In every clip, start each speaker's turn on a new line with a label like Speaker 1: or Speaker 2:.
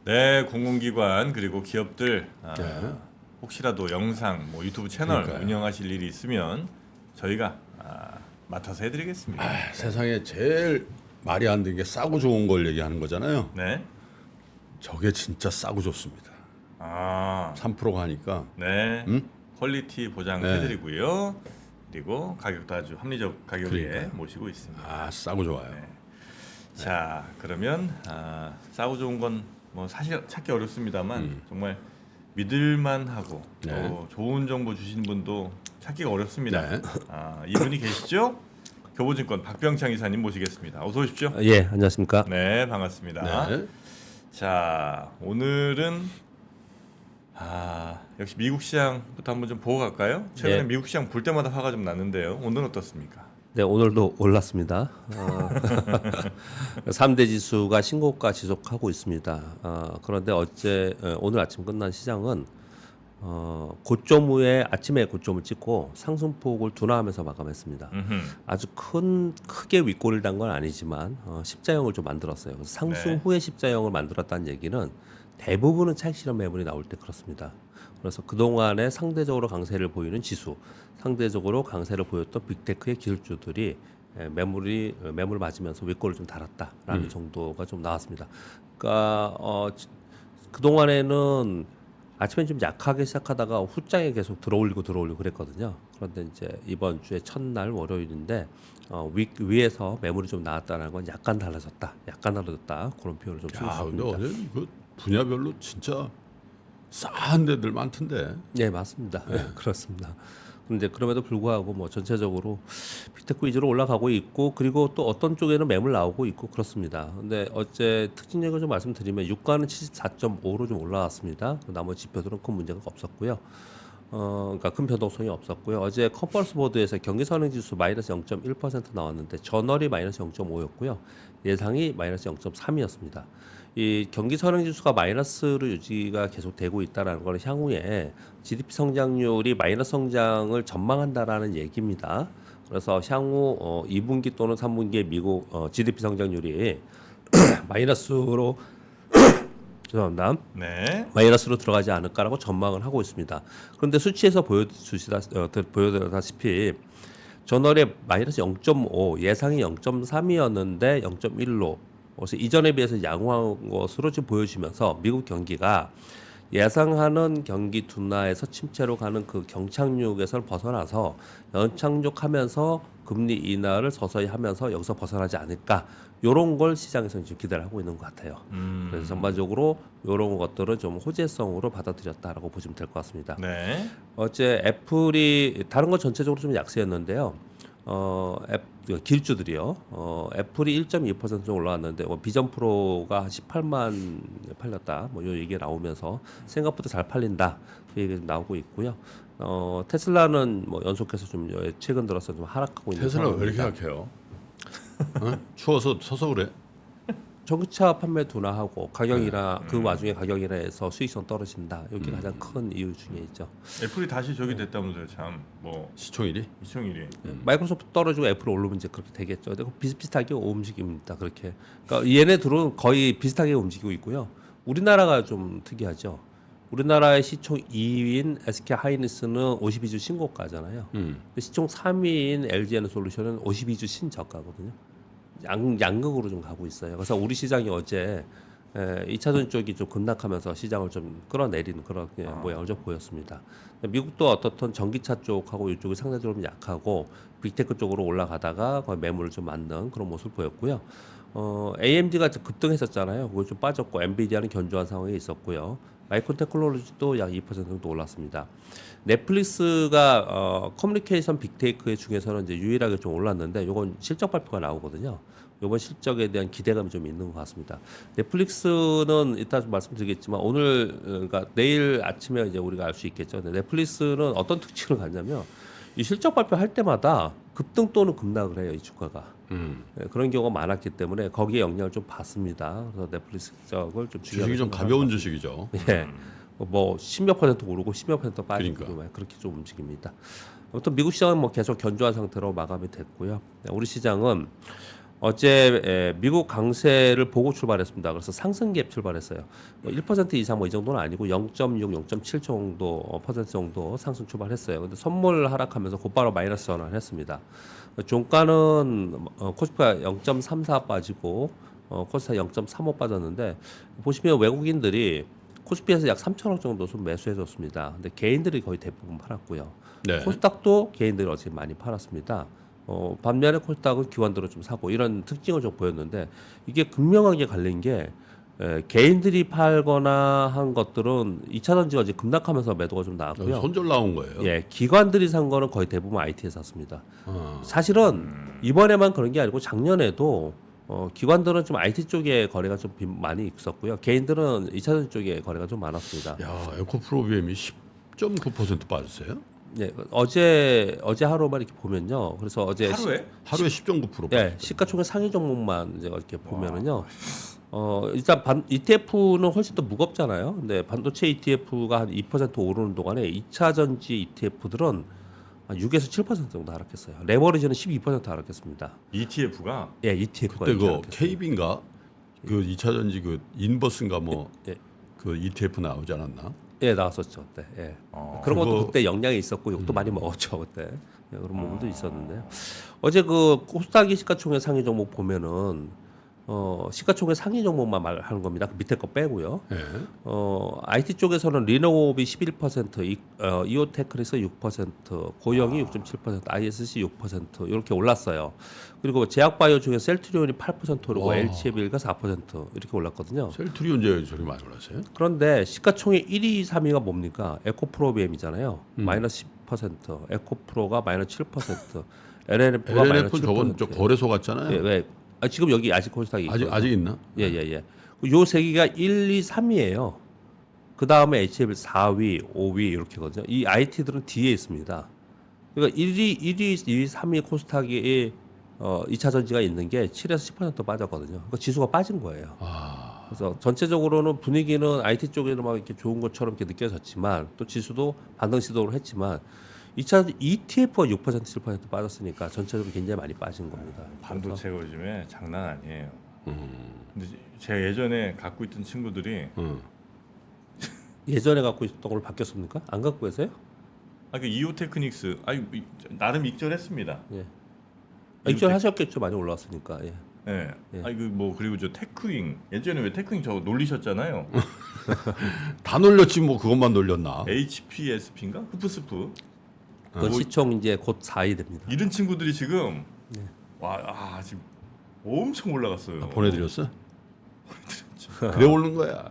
Speaker 1: 네, 공공기관 그리고 기업들
Speaker 2: 네.
Speaker 1: 혹시라도 영상, 뭐 유튜브 채널
Speaker 2: 그러니까요.
Speaker 1: 운영하실 일이 있으면 저희가 맡아서 해드리겠습니다.
Speaker 2: 세상에 제일 말이 안 되는 게 싸고 좋은 걸 얘기하는 거잖아요.
Speaker 1: 네.
Speaker 2: 저게 진짜 싸고 좋습니다.
Speaker 1: 아,
Speaker 2: 3%가 하니까.
Speaker 1: 네.
Speaker 2: 음?
Speaker 1: 퀄리티 보장해드리고요. 그리고 가격도 아주 합리적 가격에
Speaker 2: 그러니까요.
Speaker 1: 모시고 있습니다.
Speaker 2: 아, 싸고 좋아요.
Speaker 1: 네. 자, 그러면 싸고 좋은 건 뭐 사실 찾기 어렵습니다만 정말 믿을만하고
Speaker 2: 네.
Speaker 1: 또 좋은 정보 주시는 분도 찾기가 어렵습니다.
Speaker 2: 네.
Speaker 1: 이분이 계시죠? 교보증권 박병창 이사님 모시겠습니다. 어서 오십시오.
Speaker 3: 예, 안녕하십니까.
Speaker 1: 네, 반갑습니다.
Speaker 2: 네.
Speaker 1: 자, 오늘은 역시 미국 시장부터 한번 좀 보고 갈까요? 최근에
Speaker 3: 네.
Speaker 1: 미국 시장 볼 때마다 화가 좀 났는데요. 오늘은 어떻습니까?
Speaker 3: 네, 오늘도 올랐습니다. 3대 지수가 신고가 지속하고 있습니다. 그런데 오늘 아침 끝난 시장은 고점 후에 아침에 고점을 찍고 상승폭을 둔화하면서 마감했습니다.
Speaker 1: 음흠.
Speaker 3: 아주 크게 윗골을 단 건 아니지만 십자형을 좀 만들었어요. 그래서 상승
Speaker 1: 네.
Speaker 3: 후에 십자형을 만들었다는 얘기는 대부분은 차익 실현 매물이 나올 때 그렇습니다. 그래서 그동안에 상대적으로 강세를 보이는 지수, 상대적으로 강세를 보였던 빅테크의 기술주들이 매물 맞으면서 윗골을 좀 달았다라는 정도가 좀 나왔습니다. 그러니까 그동안에는 아침에 좀 약하게 시작하다가 후장에 계속 들어올리고 그랬거든요. 그런데 이제 이번 주에 첫날 월요일인데 위에서 매물이 좀 나왔다는 건 약간 달라졌다 그런 표현을 좀 쓸
Speaker 2: 야,
Speaker 3: 수
Speaker 2: 근데
Speaker 3: 있습니다.
Speaker 2: 어제 그 분야별로 진짜 싸한 데들 많던데.
Speaker 3: 네, 맞습니다. 네, 그렇습니다. 근데 그럼에도 불구하고 뭐 전체적으로 빅테크 위주로 올라가고 있고 그리고 또 어떤 쪽에는 매물 나오고 있고 그렇습니다. 근데 어제 특징적으로 좀 말씀드리면 유가는 74.5로 좀 올라왔습니다. 나머지 지표들은 큰 문제가 없었고요. 그러니까 큰 변동성이 없었고요. 어제 컨퍼런스 보드에서 경기 선행 지수 마이너스 0.1% 나왔는데 전월이 마이너스 0.5였고요. 예상이 마이너스 0.3이었습니다. 이 경기 선행 지수가 마이너스로 유지가 계속 되고 있다는 것은 향후에 GDP 성장률이 마이너스 성장을 전망한다라는 얘기입니다. 그래서 향후 2분기 또는 3분기에 미국 GDP 성장률이 마이너스로 죄송합니다.
Speaker 1: 네.
Speaker 3: 마이너스로 들어가지 않을까라고 전망을 하고 있습니다. 그런데 수치에서 보여드렸다시피 전월에 마이너스 0.5, 예상이 0.3이었는데 0.1로 그래서 이전에 비해서 양호한 것으로 지금 보여지면서 미국 경기가 예상하는 경기 둔화에서 침체로 가는 그 경착륙에서 벗어나서 연착륙하면서 금리 인하를 서서히 하면서 여기서 벗어나지 않을까 이런 걸 시장에서 지금 기대를 하고 있는 것 같아요. 그래서 전반적으로 이런 것들은 좀 호재성으로 받아들였다라고 보시면 될 것 같습니다.
Speaker 1: 네.
Speaker 3: 어제 애플이 다른 건 전체적으로 좀 약세였는데요. 기술주들이요. 애플이 1.2% 올라왔는데 비전 프로가 18만 팔렸다. 뭐 이 얘기가 나오면서 생각보다 잘 팔린다. 그 얘기가 좀 나오고 있고요. 테슬라는 뭐 연속해서 좀 최근 들어서 좀 하락하고 있는
Speaker 2: 테슬라 왜 이렇게
Speaker 3: 상황입니다.
Speaker 2: 약해요? 어? 추워서 서서 그래?
Speaker 3: 전기차 판매 둔화하고 가격이나 그 와중에 가격이나 해서 수익성 떨어진다. 이게 가장 큰 이유 중에 있죠.
Speaker 1: 애플이 다시 저기 됐다면서요. 참 뭐
Speaker 2: 시총일이?
Speaker 1: 이청일이.
Speaker 3: 마이크로소프트 떨어지고 애플 오르면 이제 그렇게 되겠죠. 근데 비슷비슷하게 움직입니다. 그렇게. 그러니까 얘네들은 거의 비슷하게 움직이고 있고요. 우리나라가 좀 특이하죠. 우리나라의 시총 2위인 SK 하이닉스는 52주 신고가잖아요. 근데 시총 3위인 LG에너솔루션은 52주 신저가거든요. 양극으로 좀 가고 있어요. 그래서 우리 시장이 어제 2차전 쪽이 좀 급락하면서 시장을 좀 끌어내리는 그런 모양을 좀 보였습니다. 미국도 어떻든 전기차 쪽하고 이쪽이 상대적으로 좀 약하고 빅테크 쪽으로 올라가다가 거의 매물을 좀 맞는 그런 모습을 보였고요. AMD가 급등했었잖아요. 그거 좀 빠졌고 엔비디아는 견조한 상황에 있었고요. 마이크론 테크놀로지도 약 2% 정도 올랐습니다. 넷플릭스가 커뮤니케이션 빅테이크 중에서는 이제 유일하게 좀 올랐는데 이건 실적 발표가 나오거든요. 이번 실적에 대한 기대감이 좀 있는 것 같습니다. 넷플릭스는 이따 좀 말씀드리겠지만 오늘 그러니까 내일 아침에 이제 우리가 알 수 있겠죠. 근데 넷플릭스는 어떤 특징을 갖냐면 이 실적 발표할 때마다 급등 또는 급락을 해요. 이 주가가. 그런 경우가 많았기 때문에 거기에 영향을 좀 받습니다. 그래서 넷플릭스 적을 좀
Speaker 2: 주식이 좀 가벼운 주식이죠.
Speaker 3: 예. 뭐 10몇 % 오르고 10몇 % 빠지고
Speaker 2: 그러니까.
Speaker 3: 그렇게 좀 움직입니다. 아무튼 미국 시장은 뭐 계속 견조한 상태로 마감이 됐고요. 우리 시장은 어제 미국 강세를 보고 출발했습니다. 그래서 상승갭 출발했어요. 1% 이상 뭐 이 정도는 아니고 0.6, 0.7 정도 퍼센트 정도 상승 출발했어요. 근데 선물 하락하면서 곧바로 마이너스 전환했습니다. 종가는 코스피가 0.34 빠지고 코스닥 0.35 빠졌는데 보시면 외국인들이 코스피에서 약 3천억 정도 좀 매수해줬습니다. 근데 개인들이 거의 대부분 팔았고요.
Speaker 2: 네.
Speaker 3: 코스닥도 개인들이 어제 많이 팔았습니다. 반면에 코스닥은 기관들은 좀 사고 이런 특징을 좀 보였는데 이게 극명하게 갈린 게 개인들이 팔거나 한 것들은 2차 전지가 이제 급락하면서 매도가 좀 나왔고요.
Speaker 2: 손절 나온 거예요.
Speaker 3: 예, 기관들이 산 거는 거의 대부분 IT에 샀습니다.
Speaker 2: 어.
Speaker 3: 사실은 이번에만 그런 게 아니고 작년에도 기관들은 좀 IT 쪽에 거래가 좀 많이 있었고요. 개인들은 2차 전지 쪽에 거래가 좀 많았습니다.
Speaker 2: 야, 에코프로비엠이 10.9% 빠졌어요?
Speaker 3: 예, 어제 하루만 이렇게 보면요. 그래서 어제
Speaker 1: 하루에?
Speaker 2: 하루에 10.9%
Speaker 3: 예,
Speaker 2: 빠졌어요.
Speaker 3: 시가총액 상위 종목만 이제 이렇게 보면은요. 일단 ETF는 훨씬 더 무겁잖아요. 근데 반도체 ETF가 한 2% 오르는 동안에 2차 전지 ETF들은 한 6에서 7% 정도 하락했어요. 레버리지는 12% 하락했습니다.
Speaker 1: ETF가
Speaker 3: 예, ETF가
Speaker 2: 그때 그 KB인가 그 2차 전지 그 인버스인가 뭐 그
Speaker 3: 예.
Speaker 2: ETF 나오지 않았나?
Speaker 3: 예, 나왔었죠 그때. 예. 그런 것도
Speaker 2: 그거-
Speaker 3: 그때 영향이 있었고 욕도 많이 먹었죠 그때. 예, 그런 부분도 있었는데요. 어제 그 코스닥이 시가총액 상위 종목 보면은 시가총액 상위 종목만 말하는 겁니다. 그 밑에 거 빼고요.
Speaker 2: 예.
Speaker 3: IT 쪽에서는 리노옵이 11%, 이오테크에서 6%, 고영이 6.7%, ISC 6% 이렇게 올랐어요. 그리고 제약바이오 중에 셀트리온이 8% 오르고
Speaker 2: 와.
Speaker 3: LCB가 4% 이렇게 올랐거든요.
Speaker 2: 셀트리온제 저리 많이 올랐어요?
Speaker 3: 그런데 시가총액 1위, 3위가 뭡니까? 에코프로비엠이잖아요. 마이너스 10%, 에코프로가 마이너스 7%, LNF가 마이너스
Speaker 2: LNF
Speaker 3: 7%.
Speaker 2: 저건 저 거래소 같잖아요.
Speaker 3: 예, 왜? 지금 여기 아직 코스닥이
Speaker 2: 아직 있나?
Speaker 3: 예. 요 세 개가 1, 2, 3위예요. 그 다음에 HL 4위, 5위 이렇게거든요. 이 IT들은 뒤에 있습니다. 그러니까 1위, 2위, 3위 코스닥이 2차 전지가 있는 게 7에서 10% 빠졌거든요. 그러니까 지수가 빠진 거예요.
Speaker 2: 아,
Speaker 3: 그래서 전체적으로는 분위기는 IT 쪽에는 막 이렇게 좋은 것처럼 이렇게 느껴졌지만 또 지수도 반등 시도를 했지만 2차 ETF가 6% 7% 빠졌으니까 전체적으로 굉장히 많이 빠진 겁니다.
Speaker 1: 반도체 요즘에 장난 아니에요.
Speaker 2: 음.
Speaker 1: 근데 제가 예전에 갖고 있던 친구들이
Speaker 3: 예전에 갖고 있었던 걸로 바뀌었습니까? 안 갖고 계세요?
Speaker 1: 그 이오테크닉스 나름 익절했습니다.
Speaker 3: 예. 익절하셨겠죠. 많이 올라왔으니까. 예.
Speaker 1: 예.
Speaker 3: 예.
Speaker 1: 뭐 그리고 저 테크윙 예전에 왜 테크윙 저거 놀리셨잖아요.
Speaker 2: 다 놀렸지 뭐 그것만 놀렸나?
Speaker 1: HPSP인가? 후프스프.
Speaker 3: 그 시총 이제 곧 4위 됩니다.
Speaker 1: 이런 친구들이 지금 지금 엄청 올라갔어요.
Speaker 2: 보내드렸어? 그래 오른 거야.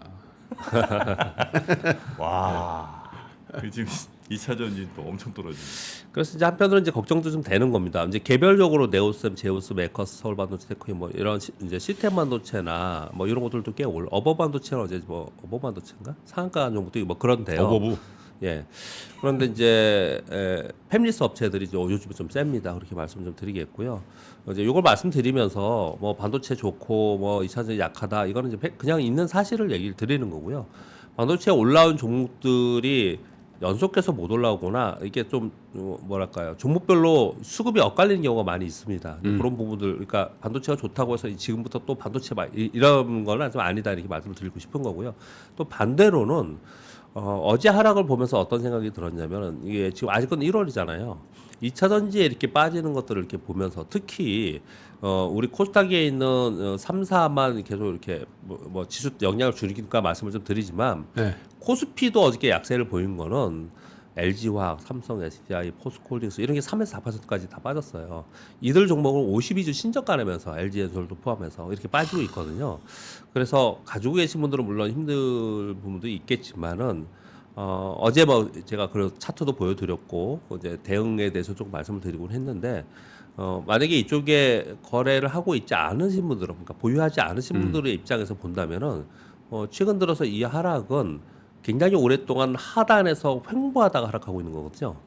Speaker 1: 와. 지금 2차 전지 또 엄청 떨어지네.
Speaker 3: 그래서 이제 한편으로 이제 걱정도 좀 되는 겁니다. 이제 개별적으로 네오셈, 제우스, 메커스, 서울 반도체, 테크인 뭐 이런 이제 시스템 반도체나 뭐 이런 것들도 꽤 올. 어버 반도체는 어제 뭐 어버 반도체인가? 상한가 종목도 뭐 그런데요.
Speaker 2: 어버부.
Speaker 3: 예. 그런데 이제 팹리스 업체들이 이제 요즘에 좀 셉니다. 그렇게 말씀 좀 드리겠고요. 이제 이걸 말씀드리면서 뭐 반도체 좋고 뭐 2차 전지 약하다 이거는 이제 그냥 있는 사실을 얘기를 드리는 거고요. 반도체 올라온 종목들이 연속해서 못 올라오거나 이게 좀 뭐랄까요 종목별로 수급이 엇갈리는 경우가 많이 있습니다. 그런 부분들 그러니까 반도체가 좋다고 해서 지금부터 또 반도체 이런 거는 좀 아니다 이렇게 말씀을 드리고 싶은 거고요. 또 반대로는 어제 하락을 보면서 어떤 생각이 들었냐면 이게 지금 아직은 1월이잖아요. 2차 전지에 이렇게 빠지는 것들을 이렇게 보면서 특히 우리 코스닥에 있는 3사만 계속 이렇게 뭐 지수 영향을 주니까 말씀을 좀 드리지만
Speaker 2: 네.
Speaker 3: 코스피도 어저께 약세를 보인 거는 LG화학, 삼성, SDI, 포스코홀딩스 이런 게 3에서 4%까지 다 빠졌어요. 이들 종목은 52주 신저가 내면서 LG엔솔도 포함해서 이렇게 빠지고 있거든요. 그래서 가지고 계신 분들은 물론 힘들 부분도 있겠지만은 어제 뭐 제가 그 차트도 보여드렸고 이제 대응에 대해서 조금 말씀을 드리곤 했는데 만약에 이쪽에 거래를 하고 있지 않으신 분들은 그러니까 보유하지 않으신 분들의 입장에서 본다면은 최근 들어서 이 하락은 굉장히 오랫동안 하단에서 횡보하다가 하락하고 있는 거거든요.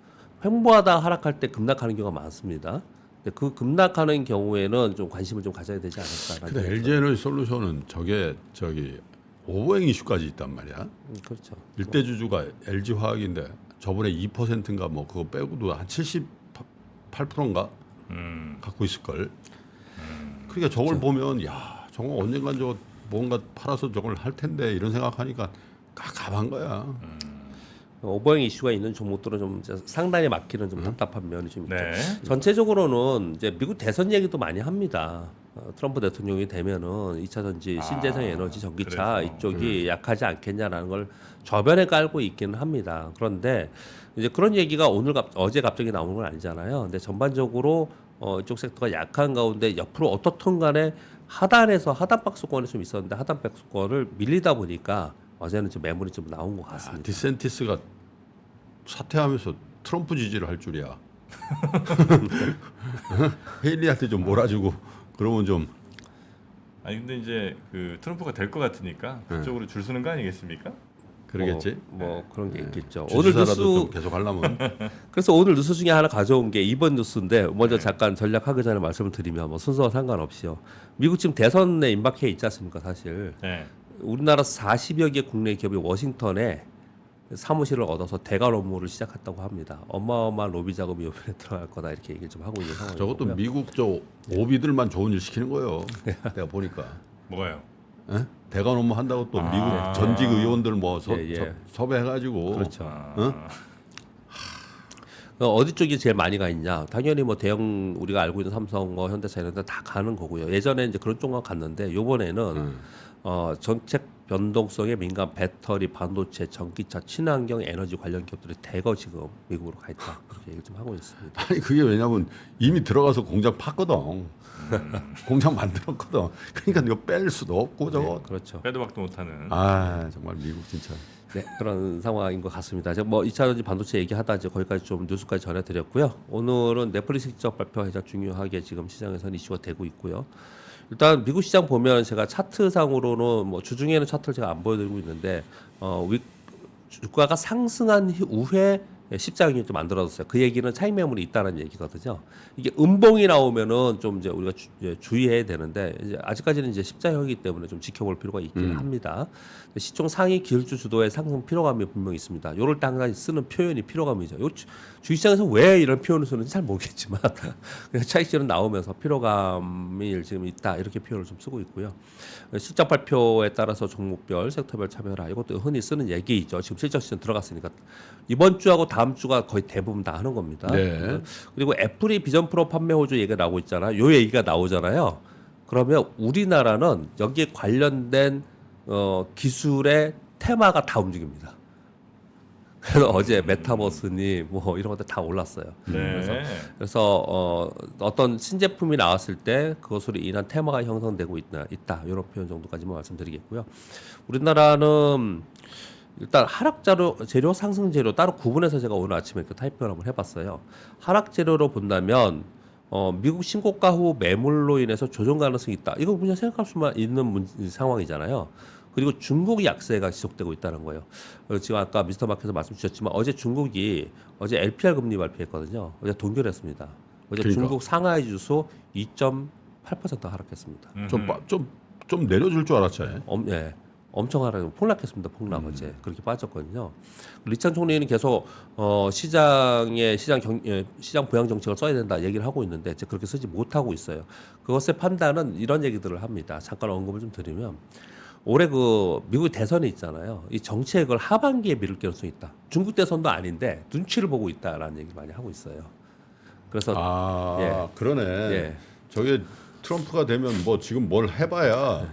Speaker 3: 횡보하다가 하락할 때 급락하는 경우가 많습니다. 근데 그 급락하는 경우에는 좀 관심을 좀 가져야 되지 않을까.
Speaker 2: 근데 LG에너지 솔루션은 저기 오버행 이슈까지 있단 말이야.
Speaker 3: 그렇죠.
Speaker 2: 일대주주가 LG 화학인데 저번에 2%인가 뭐 그거 빼고도 한 78%인가 갖고 있을 걸. 그러니까 저걸 보면 야 저거 언젠간 저 뭔가 팔아서 저걸 할 텐데 이런 생각하니까 깝깝한 거야.
Speaker 3: 오버행 이슈가 있는 종목들은 좀 이제 상단에 막히는 좀 답답한 면이 좀 있죠.
Speaker 1: 네.
Speaker 3: 전체적으로는 이제 미국 대선 얘기도 많이 합니다. 트럼프 대통령이 되면은 2차 전지, 신재생 에너지, 전기차
Speaker 1: 그래서.
Speaker 3: 이쪽이 약하지 않겠냐라는 걸 저변에 깔고 있기는 합니다. 그런데 이제 그런 얘기가 어제 갑자기 나오는 건 아니잖아요. 근데 전반적으로 이쪽 섹터가 약한 가운데 옆으로 어떻든 간에 하단 박스권에 좀 있었는데 하단 박스권을 밀리다 보니까 어제는 좀 매물이 좀 나온 것 같습니다.
Speaker 2: 디센티스가 사퇴하면서 트럼프 지지를 할 줄이야. 헤일리한테 좀 몰아주고 그러면 좀
Speaker 1: 아니 근데 이제 그 트럼프가 될 것 같으니까 그쪽으로 줄 서는 거 아니겠습니까?
Speaker 2: 그러겠지.
Speaker 3: 뭐 그런 게 있겠죠. 오늘
Speaker 2: 주지사라도
Speaker 3: 뉴스
Speaker 2: 좀 계속 하려면
Speaker 3: 그래서 오늘 뉴스 중에 하나 가져온 게 이번 뉴스인데 먼저 잠깐 전략하기 전에 말씀을 드리면 뭐 순서와 상관없이요. 미국 지금 대선에 임박해 있지 않습니까, 사실.
Speaker 1: 네.
Speaker 3: 우리나라 40여 개 국내 기업이 워싱턴에 사무실을 얻어서 대관 업무를 시작했다고 합니다. 어마어마한 로비 작업이 이번에 들어갈 거다 이렇게 얘기를 좀 하고 있는 상황이고요.
Speaker 2: 저것도 미국 저 오비들만 좋은 일 시키는 거예요. 내가 보니까
Speaker 1: 뭐가요?
Speaker 2: 에? 대관 업무 한다고 또 미국 전직 의원들 뭐 섭외해가지고
Speaker 3: 그렇죠.
Speaker 2: 어?
Speaker 3: 어디 쪽이 제일 많이 가 있냐? 당연히 뭐 대형 우리가 알고 있는 삼성, 뭐 현대차 이런 데 다 가는 거고요. 예전에 이제 그런 쪽만 갔는데 요번에는 정책 변동성에 민감 배터리, 반도체, 전기차, 친환경 에너지 관련 기업들이 대거 지금 미국으로 가 있다. 그렇게 얘기 좀 하고 있습니다.
Speaker 2: 아니 그게 왜냐면 이미 들어가서 공장 팠거든. 공장 만들었거든. 그러니까 이거 뺄 수도 없고 저거.
Speaker 3: 그렇죠.
Speaker 1: 빼도 박도 못하는.
Speaker 2: 아 정말 미국 진짜.
Speaker 3: 네, 그런 상황인 것 같습니다. 제가 뭐 2차 전지 반도체 얘기하다 이제 거기까지 좀 뉴스까지 전해드렸고요. 오늘은 넷플릭스 실적 발표가 가장 중요하게 지금 시장에서는 이슈가 되고 있고요. 일단 미국 시장 보면 제가 차트상으로는 뭐 주중에는 차트를 제가 안 보여드리고 있는데 주가가 상승한 후에 십자형이 좀 만들어졌어요. 그 얘기는 차익 매물이 있다는 얘기거든요. 이게 음봉이 나오면은 좀 이제 우리가 주의해야 되는데 이제 아직까지는 이제 십자형이기 때문에 좀 지켜볼 필요가 있긴 합니다. 시총 상위 기술주 주도의 상승 피로감이 분명히 있습니다. 요럴 때 항상 쓰는 표현이 피로감이죠. 요 주식시장에서 왜 이런 표현을 쓰는지 잘 모르겠지만 그냥 차익실은 나오면서 피로감이 지금 있다 이렇게 표현을 좀 쓰고 있고요. 실적 발표에 따라서 종목별, 섹터별 차별화 이것도 흔히 쓰는 얘기이죠. 지금 실적 시즌 들어갔으니까 이번 주하고 다음 주가 거의 대부분 다 하는 겁니다.
Speaker 2: 네.
Speaker 3: 그리고 애플이 비전 프로 판매 호조 얘기가 나오고 있잖아요. 요 얘기가 나오잖아요. 그러면 우리나라는 여기에 관련된 기술의 테마가 다 움직입니다. 그래서 어제 메타버스니 뭐 이런 것들 다 올랐어요.
Speaker 1: 네.
Speaker 3: 그래서 어떤 신제품이 나왔을 때 그것으로 인한 테마가 형성되고 있다 이런 표현 정도까지만 말씀드리겠고요. 우리나라는 일단 하락 재료, 상승 재료 따로 구분해서 제가 오늘 아침에 그 타이핑을 한번 해봤어요. 하락 재료로 본다면 미국 신고가 후 매물로 인해서 조정 가능성이 있다. 이거 그냥 생각할 수만 있는 상황이잖아요. 그리고 중국 약세가 지속되고 있다는 거예요. 지금 아까 미스터 마켓에서 말씀 주셨지만 어제 중국이 어제 LPR 금리 발표했거든요. 어제 동결했습니다. 어제
Speaker 2: 그러니까.
Speaker 3: 중국 상하이 지수 2.8% 하락했습니다.
Speaker 2: 좀 내려줄 줄 알았지.
Speaker 3: 예. 엄청 하락, 폭락했습니다. 폭락 어제 그렇게 빠졌거든요. 리창 총리는 계속 시장 부양 정책을 써야 된다 얘기를 하고 있는데 이제 그렇게 쓰지 못하고 있어요. 그것의 판단은 이런 얘기들을 합니다. 잠깐 언급을 좀 드리면 올해 그 미국 대선이 있잖아요. 이 정책을 하반기에 미룰 가능성이 있다. 중국 대선도 아닌데 눈치를 보고 있다라는 얘기를 많이 하고 있어요. 그래서
Speaker 2: 그러네.
Speaker 3: 예.
Speaker 2: 저게 트럼프가 되면 뭐 지금 뭘 해봐야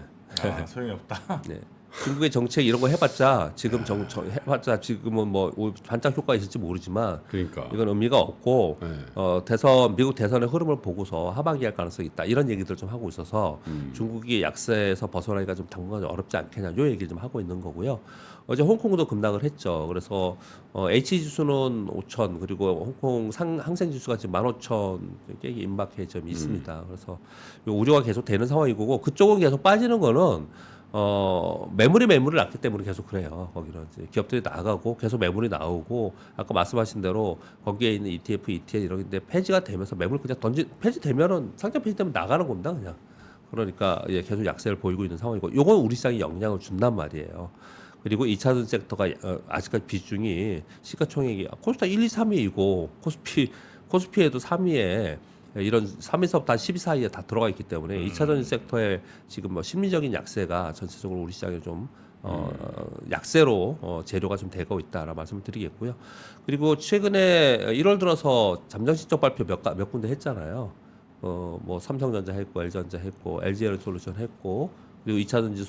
Speaker 1: 소용이 없다.
Speaker 3: 네. 중국의 정책 이런 거 해봤자 지금 해봤자 지금은 뭐 반짝 효과 있을지 모르지만
Speaker 2: 그러니까.
Speaker 3: 이건 의미가 없고
Speaker 2: 네.
Speaker 3: 미국 대선의 흐름을 보고서 하반기 할 가능성이 있다 이런 얘기들 좀 하고 있어서 중국이 약세에서 벗어나기가 좀 당분간 어렵지 않겠냐 요 얘기를 좀 하고 있는 거고요. 어제 홍콩도 급락을 했죠. 그래서 H 지수는 5,000 그리고 홍콩 항생 지수가 지금 15,000 깨기 임박해 좀 있습니다. 그래서 요 우려가 계속 되는 상황이고 그쪽은 계속 빠지는 거는 매물이 났기 때문에 계속 그래요. 거기는 이제 기업들이 나가고 계속 매물이 나오고 아까 말씀하신 대로 거기에 있는 ETF, ETN 이런 게 폐지가 되면서 매물 그냥 폐지되면은 상장 폐지되면 나가는 겁니다, 그냥. 그러니까 계속 약세를 보이고 있는 상황이고 요건 우리 시장에 영향을 준단 말이에요. 그리고 2차전 섹터가 아직까지 비중이 시가총액이 코스닥 1, 2, 3위이고 코스피에도 3위에 이런 3에서부터 한 12 사이에 다 들어가 있기 때문에 2차 전지 섹터의 지금 뭐 심리적인 약세가 전체적으로 우리 시장에 좀 약세로 재료가 좀 되고 있다라는 말씀을 드리겠고요. 그리고 최근에 1월 들어서 잠정 실적 발표 몇 군데 했잖아요. 뭐 삼성전자 했고, LG전자 했고, LG에너솔루션 했고, 그리고 2차 전지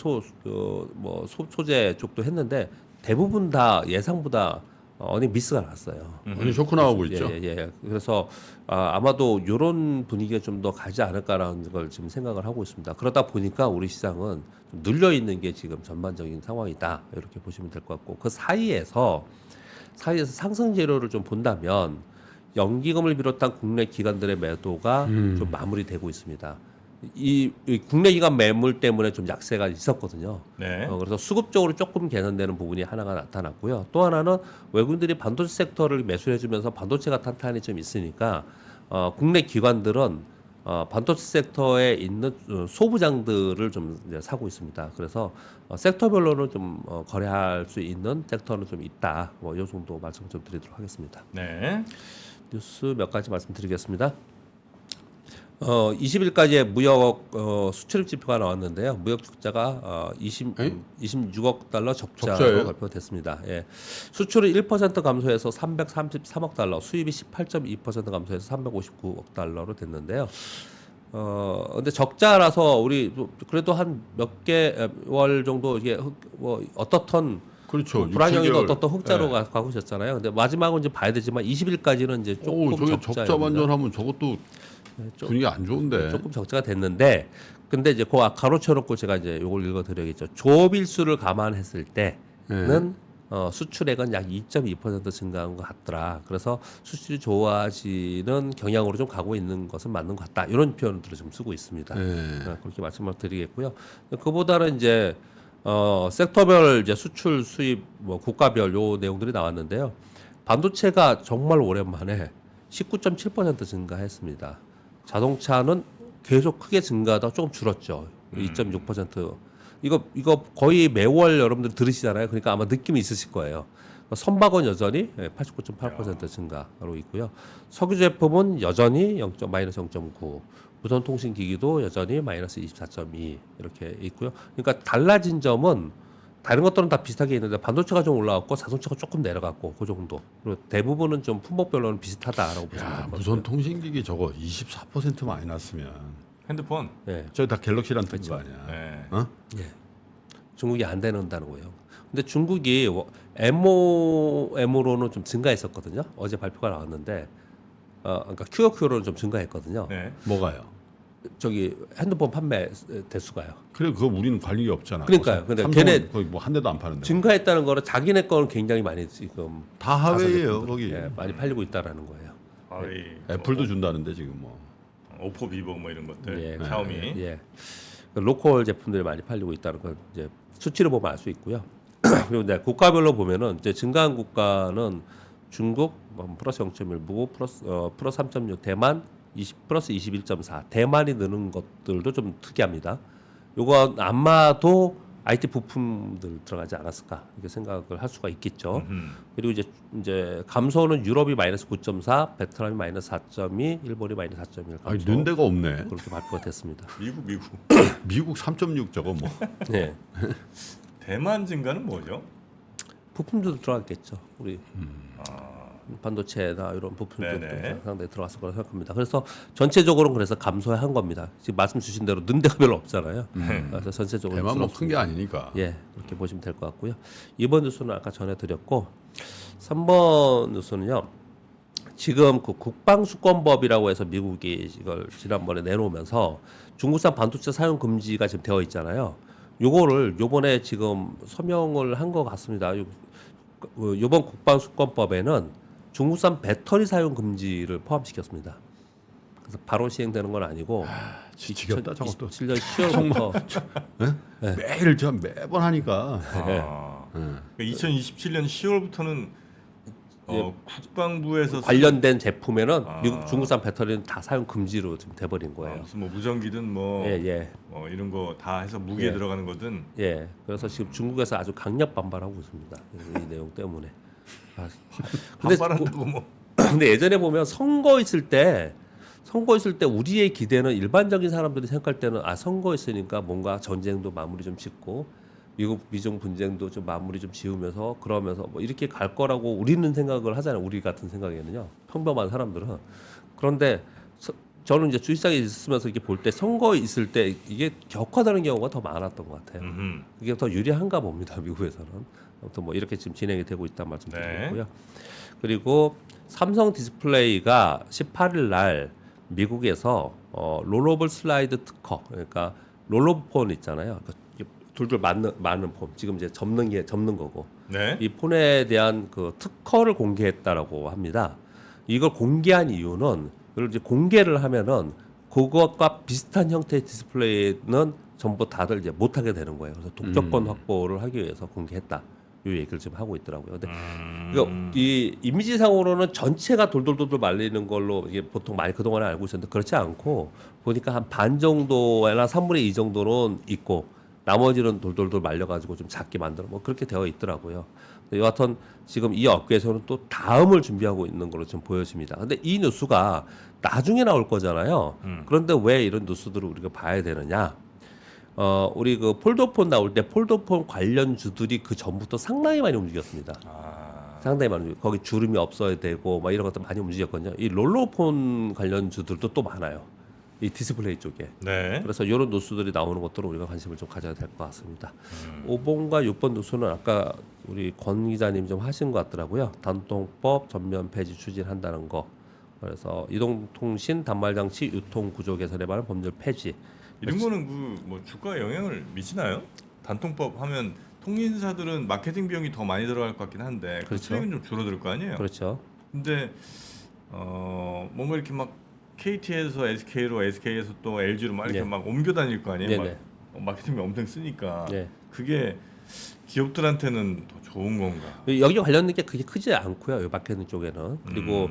Speaker 3: 소재 쪽도 했는데 대부분 다 예상보다 어닝 미스가 났어요.
Speaker 2: 완전 쇼크 나오고 있죠.
Speaker 3: 예. 그래서 아마도 이런 분위기가 좀 더 가지 않을까라는 걸 지금 생각을 하고 있습니다. 그러다 보니까 우리 시장은 좀 눌려 있는 게 지금 전반적인 상황이다. 이렇게 보시면 될 것 같고 그 사이에서 상승 재료를 좀 본다면 연기금을 비롯한 국내 기관들의 매도가 좀 마무리되고 있습니다. 이 국내 기관 매물 때문에 좀 약세가 있었거든요.
Speaker 1: 네.
Speaker 3: 그래서 수급적으로 조금 개선되는 부분이 하나가 나타났고요. 또 하나는 외국인들이 반도체 섹터를 매수해주면서 반도체가 탄탄히 좀 있으니까 국내 기관들은 반도체 섹터에 있는 소부장들을 좀 이제 사고 있습니다. 그래서 섹터별로는 좀 거래할 수 있는 섹터는 좀 있다. 뭐 이 정도 말씀 좀 드리도록 하겠습니다.
Speaker 1: 네.
Speaker 3: 뉴스 몇 가지 말씀드리겠습니다. 20일까지의 무역 수출입 지표가 나왔는데요. 무역 적자가 26억 달러 적자로
Speaker 2: 적자예요?
Speaker 3: 발표됐습니다. 예. 수출이 1% 감소해서 333억 달러, 수입이 18.2% 감소해서 359억 달러로 됐는데요. 근데 적자라서 우리 그래도 한 몇 개월 정도 이게 어떻든
Speaker 2: 그렇죠.
Speaker 3: 불안형이도
Speaker 2: 6, 7개월.
Speaker 3: 어떤 흑자로
Speaker 2: 네.
Speaker 3: 가고 있었잖아요. 근데 마지막은 이제 봐야 되지만 20일까지는 이제 조금
Speaker 2: 저게 적자
Speaker 3: 적자입니다.
Speaker 2: 반전하면 저것도 분위기 안 좋은데.
Speaker 3: 조금 적자가 됐는데, 근데 이제 그 가로쳐놓고 제가 이제 요걸 읽어드려야겠죠. 조업일수를 감안했을 때는 수출액은 약 2.2% 증가한 것 같더라. 그래서 수출이 좋아지는 경향으로 좀 가고 있는 것은 맞는 것 같다. 이런 표현들을 좀 쓰고 있습니다. 그렇게 말씀을 드리겠고요. 그보다는 이제 섹터별 이제 수출 수입 뭐 국가별 요 내용들이 나왔는데요. 반도체가 정말 오랜만에 19.7% 증가했습니다. 자동차는 계속 크게 증가하다 조금 줄었죠. 2.6%. 이거 거의 매월 여러분들 들으시잖아요. 그러니까 아마 느낌이 있으실 거예요. 선박은 여전히 89.8% 증가로 있고요. 석유 제품은 여전히 마이너스 0.9. 무선 통신 기기도 여전히 마이너스 24.2 이렇게 있고요. 그러니까 달라진 점은 다른 것들은 다 비슷하게 있는데 반도체가 좀 올라왔고 자동차가 조금 내려갔고 그 정도. 그리고 대부분은 좀 품목별로는 비슷하다라고 보시면 될 것 같아요.
Speaker 2: 무선 통신기기 저거 24% 마이너스면
Speaker 1: 핸드폰.
Speaker 3: 예.
Speaker 2: 저기 다 갤럭시란 뜻인 거 아니야.
Speaker 1: 네.
Speaker 2: 어?
Speaker 3: 예. 중국이 안 되는다는 거예요. 근데 중국이 MOM으로는 좀 증가했었거든요. 어제 발표가 나왔는데, 그러니까 QOQ로는 좀 증가했거든요.
Speaker 1: 네.
Speaker 2: 뭐가요?
Speaker 3: 저기 핸드폰 판매 대수가요.
Speaker 2: 그래 그거 우리는 관리가 없잖아.
Speaker 3: 그러니까요. 근데
Speaker 2: 삼성은
Speaker 3: 걔네
Speaker 2: 거의 뭐 한 대도 안 파는데.
Speaker 3: 증가했다는 거는 자기네 거는 굉장히 많이 지금
Speaker 2: 다 하웨이예요
Speaker 3: 가서
Speaker 2: 거기.
Speaker 3: 예, 많이 팔리고 있다라는 거예요.
Speaker 1: 거의
Speaker 2: 애플도 준다는데 지금 뭐.
Speaker 1: 오포, 비보 뭐 이런 것들,
Speaker 3: 예.
Speaker 1: 샤오미.
Speaker 3: 예. 그 로컬 제품들이 많이 팔리고 있다는 걸 이제 수치를 보면 알 수 있고요. 그리고 이제 국가별로 보면은 이제 증가한 국가는 중국 플러스 0.1, 플러스 3.6, 대만 플러스 21.4. 대만이 느는 것들도 좀 특이합니다. 요건 아마도 IT 부품들 들어가지 않았을까 이렇게 생각을 할 수가 있겠죠. 그리고 이제 감소는 유럽이 마이너스 9.4, 베트남이 마이너스 4.2, 일본이 마이너스 4.1 감소.
Speaker 2: 아니 는 데가 없네.
Speaker 3: 그렇게 발표가 됐습니다.
Speaker 1: 미국.
Speaker 2: 미국 3.6 저거 뭐.
Speaker 3: 네.
Speaker 1: 대만 증가는 뭐죠?
Speaker 3: 부품도 들어갔겠죠. 우리 반도체나 이런 부품들도
Speaker 1: 네네.
Speaker 3: 상당히 들어갔을 거라 생각합니다. 그래서 전체적으로는 그래서 감소한 겁니다. 지금 말씀 주신 대로 는 데가 별로 없잖아요. 그래서 전체적으로
Speaker 2: 대만 뭐 큰 게
Speaker 3: 줄었습니다.
Speaker 2: 아니니까.
Speaker 3: 예, 그렇게 보시면 될 것 같고요. 2번 뉴스는 아까 전해드렸고 3번 뉴스는요. 지금 그 국방수권법이라고 해서 미국이 이걸 지난번에 내놓으면서 중국산 반도체 사용 금지가 지금 되어 있잖아요. 요거를 요번에 지금 서명을 한 것 같습니다. 요번 국방수권법에는 중국산 배터리 사용 금지를 포함시켰습니다. 그래서 바로 시행되는 건 아니고
Speaker 2: 지겹다 저것도.
Speaker 3: 2027년 10월부터
Speaker 2: 매일 저 매번 하니까.
Speaker 1: 그러니까 2027년 10월부터는 국방부에서
Speaker 3: 관련된 제품에는
Speaker 1: 아.
Speaker 3: 미국 중국산 배터리는 다 사용 금지로 지금 돼버린 거예요.
Speaker 1: 무슨 뭐 무전기든 뭐
Speaker 3: 예.
Speaker 1: 이런 거 다 해서 무기에
Speaker 3: 예.
Speaker 1: 들어가는 거든
Speaker 3: 예, 그래서 지금 중국에서 아주 강력 반발하고 있습니다. 이 내용 때문에. 근데
Speaker 1: 반발한다고 뭐
Speaker 3: 근데 예전에 보면 선거 있을 때 선거 있을 때 우리의 기대는 일반적인 사람들이 생각할 때는 선거 있으니까 뭔가 전쟁도 마무리 좀 짓고 미국 미중 분쟁도 좀 마무리 좀 지으면서 그러면서 뭐 이렇게 갈 거라고 우리는 생각을 하잖아요. 우리 같은 생각에는요. 평범한 사람들은. 그런데 저는 이제 주식시장에 있으면서 이렇게 볼 때 선거 있을 때 이게 격화되는 경우가 더 많았던 것 같아요. 이게 더 유리한가 봅니다. 미국에서는. 아무튼 뭐 이렇게 지금 진행이 되고 있다는 말씀 드리고요. 그리고 삼성 디스플레이가 18일 날 미국에서 롤러블 슬라이드 특허, 그러니까 롤러폰 있잖아요. 그러니까 둘둘 맞는 폰, 지금 이제 접는 거고,
Speaker 1: 네.
Speaker 3: 이 폰에 대한 그 특허를 공개했다라고 합니다. 이걸 공개한 이유는 이걸 이제 공개를 하면은 그것과 비슷한 형태의 디스플레이는 전부 다들 이제 못하게 되는 거예요. 그래서 독점권 확보를 하기 위해서 공개했다. 이 얘기를 지금 하고 있더라고요. 근데 이 이미지상으로는 전체가 돌돌돌돌 말리는 걸로 이게 보통 많이 그동안에 알고 있었는데 그렇지 않고 보니까 한 반 정도나 3분의 2 정도는 있고 나머지는 돌돌돌 말려가지고 좀 작게 만들어 뭐 그렇게 되어 있더라고요. 여하튼 지금 이 업계에서는 또 다음을 준비하고 있는 걸로 좀 보여집니다. 근데 이 뉴스가 나중에 나올 거잖아요. 그런데 왜 이런 뉴스들을 우리가 봐야 되느냐? 우리 그 폴더폰 나올 때 폴더폰 관련주들이 그 전부터 상당히 많이 움직였습니다. 상당히 많이 움직였고 거기 주름이 없어야 되고 막 이런 것들 많이 움직였거든요. 이 롤러폰 관련주들도 또 많아요. 이 디스플레이 쪽에.
Speaker 1: 네.
Speaker 3: 그래서 이런 뉴스들이 나오는 것들은 우리가 관심을 좀 가져야 될 것 같습니다. 5번과 6번 뉴스는 아까 우리 권 기자님 좀 하신 것 같더라고요. 단통법 전면 폐지 추진한다는 거. 그래서 이동통신 단말장치 유통 구조 개선에 관한 법률 폐지.
Speaker 1: 이런 거는 그 뭐 주가에 영향을 미치나요? 단통법 하면 통신사들은 마케팅 비용이 더 많이 들어갈 것 같긴 한데 그
Speaker 3: 그렇죠.
Speaker 1: 수익은 좀 줄어들 거 아니에요?
Speaker 3: 그렇죠.
Speaker 1: 근데 뭔가 이렇게 막 KT에서 SK로 SK에서 또 LG로 막 이렇게
Speaker 3: 네.
Speaker 1: 막 옮겨 다닐 거 아니에요?
Speaker 3: 네네.
Speaker 1: 막 마케팅비 엄청 쓰니까
Speaker 3: 네.
Speaker 1: 그게 기업들한테는 더 좋은 건가?
Speaker 3: 여기 관련된 게 그게 크지 않고요. 이 마케팅 쪽에는. 그리고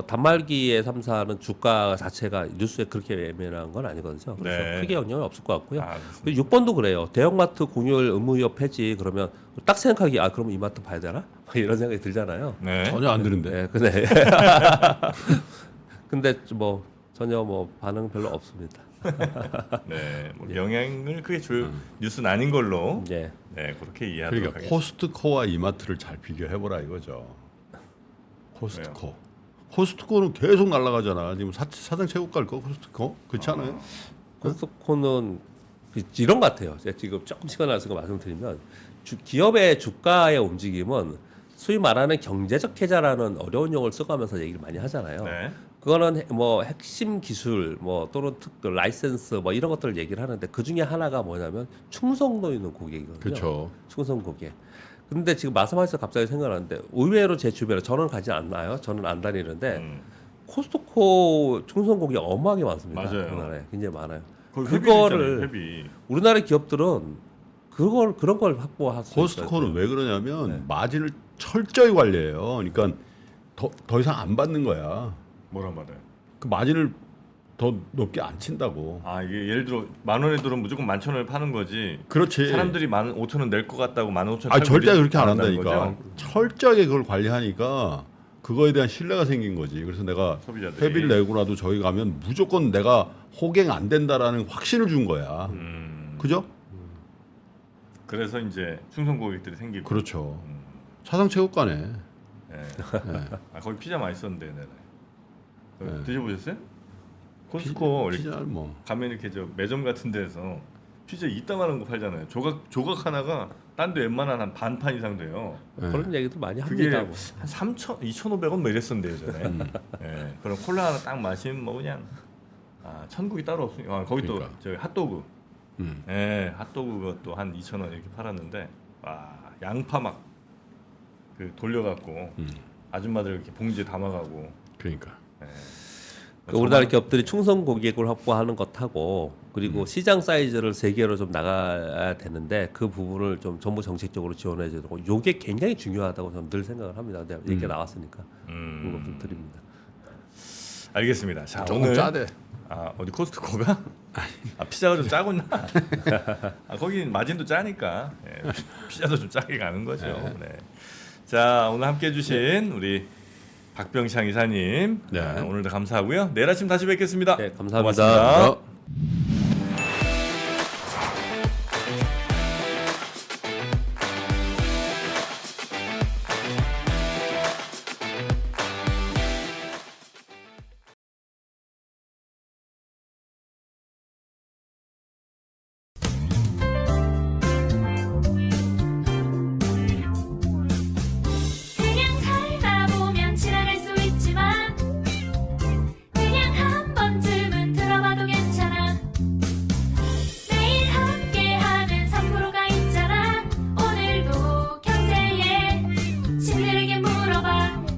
Speaker 3: 단말기의 3사는 주가 자체가 뉴스에 그렇게 예민한 건 아니거든요. 그래서
Speaker 1: 네.
Speaker 3: 크게 영향은 없을 것 같고요.
Speaker 1: 그렇습니다.
Speaker 3: 그리고 6번도 그래요. 대형마트 공휴일 의무휴업 폐지 그러면 딱 생각하기 그럼 이마트 봐야 되나? 이런 생각이 들잖아요.
Speaker 1: 네.
Speaker 2: 전혀 안 드는데.
Speaker 3: 네, 근데 근데 뭐 전혀 뭐 반응 별로 없습니다.
Speaker 1: 네. 뭐 영향을 크게 줄 뉴스는 아닌 걸로
Speaker 3: 네.
Speaker 1: 네, 그렇게 이해하도록
Speaker 2: 그러니까
Speaker 1: 하겠습니다.
Speaker 2: 코스트코와 이마트를 잘 비교해보라 이거죠. 코스트코. 코스트코는 계속 날아가잖아. 지금 사상 최고 갈 거 코스트코 그렇지 않아요?
Speaker 3: 코스트코는 이런 것 같아요. 제가 지금 조금 시간 나서 말씀드리면 기업의 주가의 움직임은 소위 말하는 경제적 계좌라는 어려운 용어를 써가면서 얘기를 많이 하잖아요.
Speaker 1: 네.
Speaker 3: 그거는 뭐 핵심 기술 뭐 또는 라이센스 뭐 이런 것들을 얘기를 하는데 그 중에 하나가 뭐냐면 충성도 있는 고객이거든요.
Speaker 2: 그렇죠.
Speaker 3: 충성 고객. 근데 지금 말씀하셔서 갑자기 생각나는데 의외로 제 주변에 저는 가지 않나요? 저는 안 다니는데 코스트코 충성 고객 어마하게 많습니다.
Speaker 1: 맞아요.
Speaker 3: 우리나라에 굉장히 많아요.
Speaker 1: 거기
Speaker 3: 그거를
Speaker 1: 회비.
Speaker 3: 우리나라 기업들은 그런 걸 확보할 수
Speaker 2: 코스트코는
Speaker 3: 있어요.
Speaker 2: 왜 그러냐면 마진을 철저히 관리해요. 그러니까 더 이상 안 받는 거야.
Speaker 1: 뭐란 말이에요?
Speaker 2: 그 마진을 더 높게 안 친다고.
Speaker 1: 이게 예를 들어 10,000원에 들어오면 무조건 11,000원을 파는 거지.
Speaker 2: 그렇지.
Speaker 1: 사람들이 15,000원 낼 것 같다고 15,000원.
Speaker 2: 아 절대 그렇게 안
Speaker 1: 한다는
Speaker 2: 한다니까.
Speaker 1: 거죠?
Speaker 2: 철저하게 그걸 관리하니까 그거에 대한 신뢰가 생긴 거지. 그래서 내가
Speaker 1: 소비자들이.
Speaker 2: 회비를 내고라도 저희 가면 무조건 내가 호갱 안 된다라는 확신을 준 거야. 그죠?
Speaker 1: 그래서 이제 충성 고객들이 생기고.
Speaker 2: 그렇죠. 사상 최고가네.
Speaker 1: 네. 거기 피자 맛있었는데, 네네. 드셔보셨어요? 코스트코
Speaker 2: 피자 뭐.
Speaker 1: 가면 이렇게 저 매점 같은 데서 피자 이따만한 거 팔잖아요. 조각 하나가 딴 데 웬만한 한 반판 이상 돼요.
Speaker 3: 그런 얘기도 많이
Speaker 1: 그게
Speaker 3: 합니다.
Speaker 1: 한
Speaker 3: 뭐.
Speaker 1: 2,500원 뭐 이랬었는데 예전에. 예. 그럼 콜라 하나 딱 마시면 뭐 그냥 천국이 따로 없으니까. 거기
Speaker 2: 그러니까.
Speaker 1: 또 저기 핫도그. 예, 핫도그 그것도 한 2,000원 이렇게 팔았는데 양파 막 그 돌려갖고 아줌마들 이렇게 봉지에 담아가고.
Speaker 2: 그러니까.
Speaker 1: 예.
Speaker 3: 그 우리나라 기업들이 충성 고객을 확보하는 것하고 그리고 시장 사이즈를 세계로 좀 나가야 되는데 그 부분을 좀 정부 정책적으로 지원해 주고 요게 굉장히 중요하다고 저는 늘 생각을 합니다. 근데 얘기가 나왔으니까 그거 좀 드립니다.
Speaker 1: 알겠습니다. 자,
Speaker 2: 조금
Speaker 1: 오늘
Speaker 2: 짜대.
Speaker 1: 어디 코스트코가? 피자가 좀 짜구나. 거긴 마진도 짜니까 피자도 좀 짜게 가는 거죠. 네. 자, 오늘 함께 해주신 우리 박병창 이사님
Speaker 2: 네.
Speaker 1: 오늘도 감사하고요. 내일 아침 다시 뵙겠습니다.
Speaker 3: 네, 감사합니다.
Speaker 1: 고맙습니다.